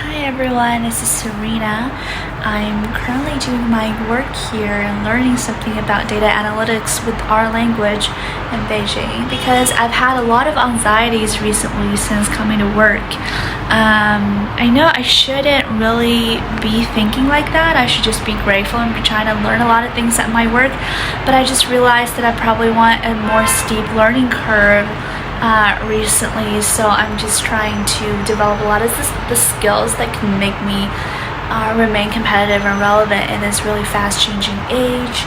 Hi everyone, this is Serena. I'm currently doing my work here and learning something about data analytics with our language in Beijing because I've had a lot of anxieties recently since coming to work. I know I shouldn't really be thinking like that. I should just be grateful and be trying to learn a lot of things at my work, but I just realized that I probably want a more steep learning curve recently, so I'm just trying to develop a lot of the skills that can make me remain competitive and relevant in this really fast-changing age.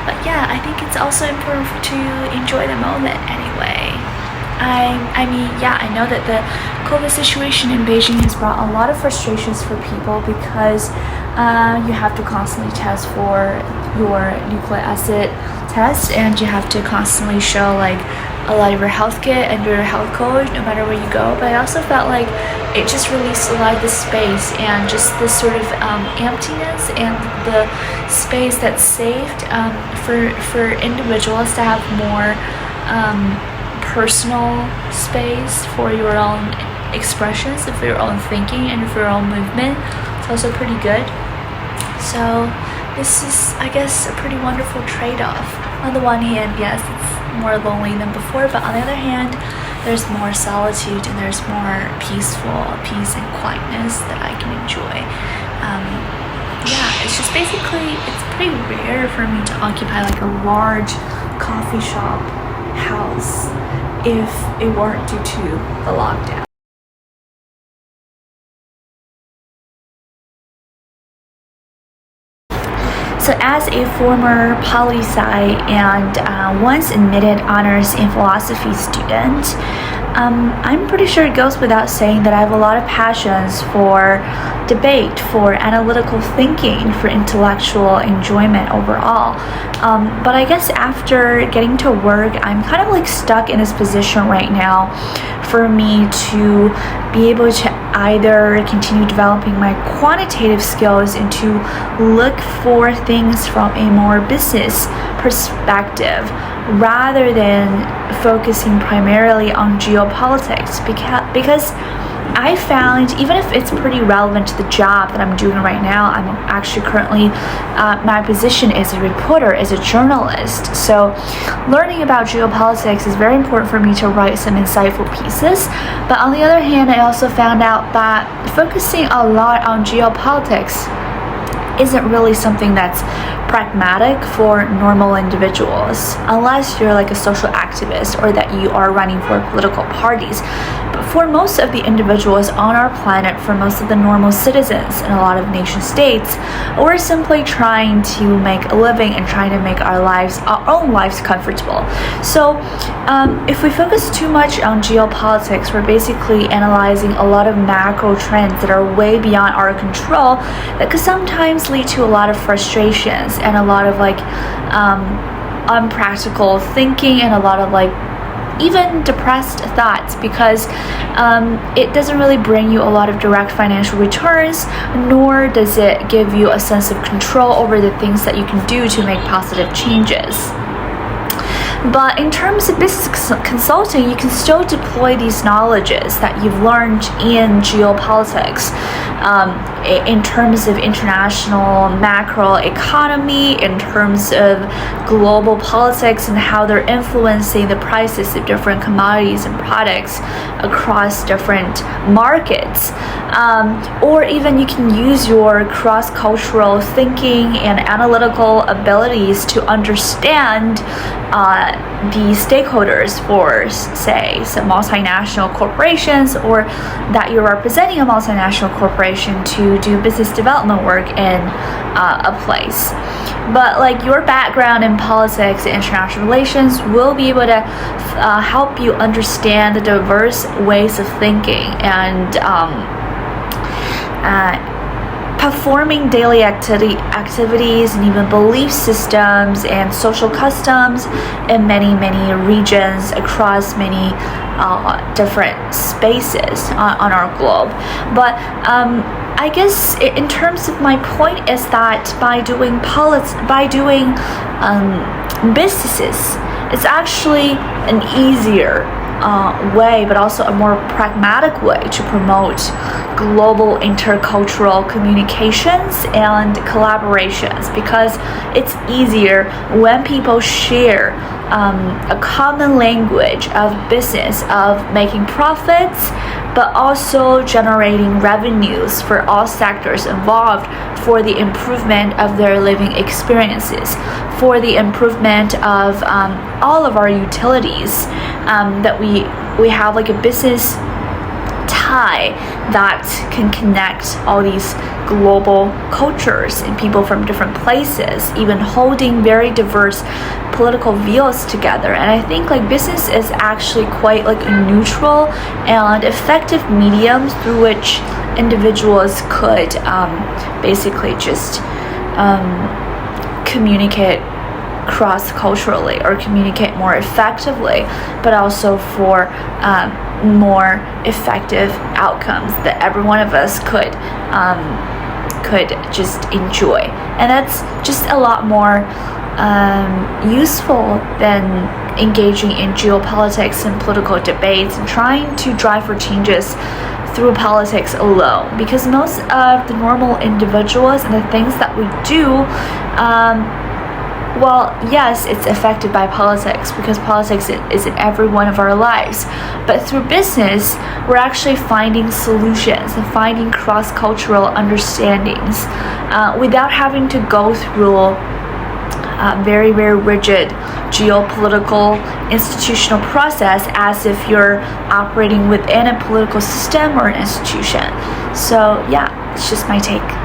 But yeah, I think it's also important to enjoy the moment anyway. I mean, I know that the COVID situation in Beijing has brought a lot of frustrations for people because you have to constantly test for your nucleic acid test, and you have to constantly show like a lot of your health kit and your health code no matter where you go. But I also felt like it just released a lot of the space and just this sort of emptiness and the space that's saved for individuals to have more personal space for your own expressions, for your own thinking, and for your own movement. It's also pretty good. So this is, I guess, a pretty wonderful trade-off. On the one hand, yes, it's more lonely than before, but on the other hand, there's more solitude and there's more peace and quietness that I can enjoy. It's just basically, it's pretty rare for me to occupy like a large coffee shop house if it weren't due to the lockdown. So as a former poli-sci and once admitted honors in philosophy student, I'm pretty sure it goes without saying that I have a lot of passions for debate, for analytical thinking, for intellectual enjoyment overall. But I guess after getting to work, I'm kind of like stuck in this position right now for me to be able to either continue developing my quantitative skills and to look for things from a more business perspective rather than focusing primarily on geopolitics, because I found, even if it's pretty relevant to the job that I'm doing right now, I'm actually currently, my position is a reporter, as a journalist. So learning about geopolitics is very important for me to write some insightful pieces. But on the other hand, I also found out that focusing a lot on geopolitics isn't really something that's pragmatic for normal individuals, unless you're like a social activist or that you are running for political parties. But for most of the individuals on our planet, for most of the normal citizens in a lot of nation states, we're simply trying to make a living and trying to make our own lives comfortable. So if we focus too much on geopolitics, we're basically analyzing a lot of macro trends that are way beyond our control that could sometimes lead to a lot of frustrations and a lot of like unpractical thinking and a lot of like even depressed thoughts, because it doesn't really bring you a lot of direct financial returns, nor does it give you a sense of control over the things that you can do to make positive changes. But in terms of business consulting, you can still deploy these knowledges that you've learned in geopolitics, in terms of international macro economy, in terms of global politics and how they're influencing the prices of different commodities and products across different markets. Or even you can use your cross-cultural thinking and analytical abilities to understand the stakeholders for, say, some multinational corporations, or that you're representing a multinational corporation to do business development work in a place. But like your background in politics and international relations will be able to help you understand the diverse ways of thinking and performing daily activities and even belief systems and social customs in many regions across many different spaces on our globe. But I guess in terms of my point is that by doing businesses, it's actually an easier way, but also a more pragmatic way to promote global intercultural communications and collaborations, because it's easier when people share a common language of business, of making profits, but also generating revenues for all sectors involved for the improvement of their living experiences, for the improvement of all of our utilities, that we have like a business tie that can connect all these global cultures and people from different places, even holding very diverse political views together. And I think like business is actually quite like a neutral and effective medium through which individuals could basically just communicate cross-culturally or communicate more effectively, but also for more effective outcomes that every one of us could just enjoy. And that's just a lot more useful than engaging in geopolitics and political debates and trying to drive for changes through politics alone, because most of the normal individuals and the things that we do, well, yes, it's affected by politics because politics is in every one of our lives. But through business, we're actually finding solutions and finding cross-cultural understandings without having to go through very, very rigid geopolitical institutional process as if you're operating within a political system or an institution. So yeah, it's just my take.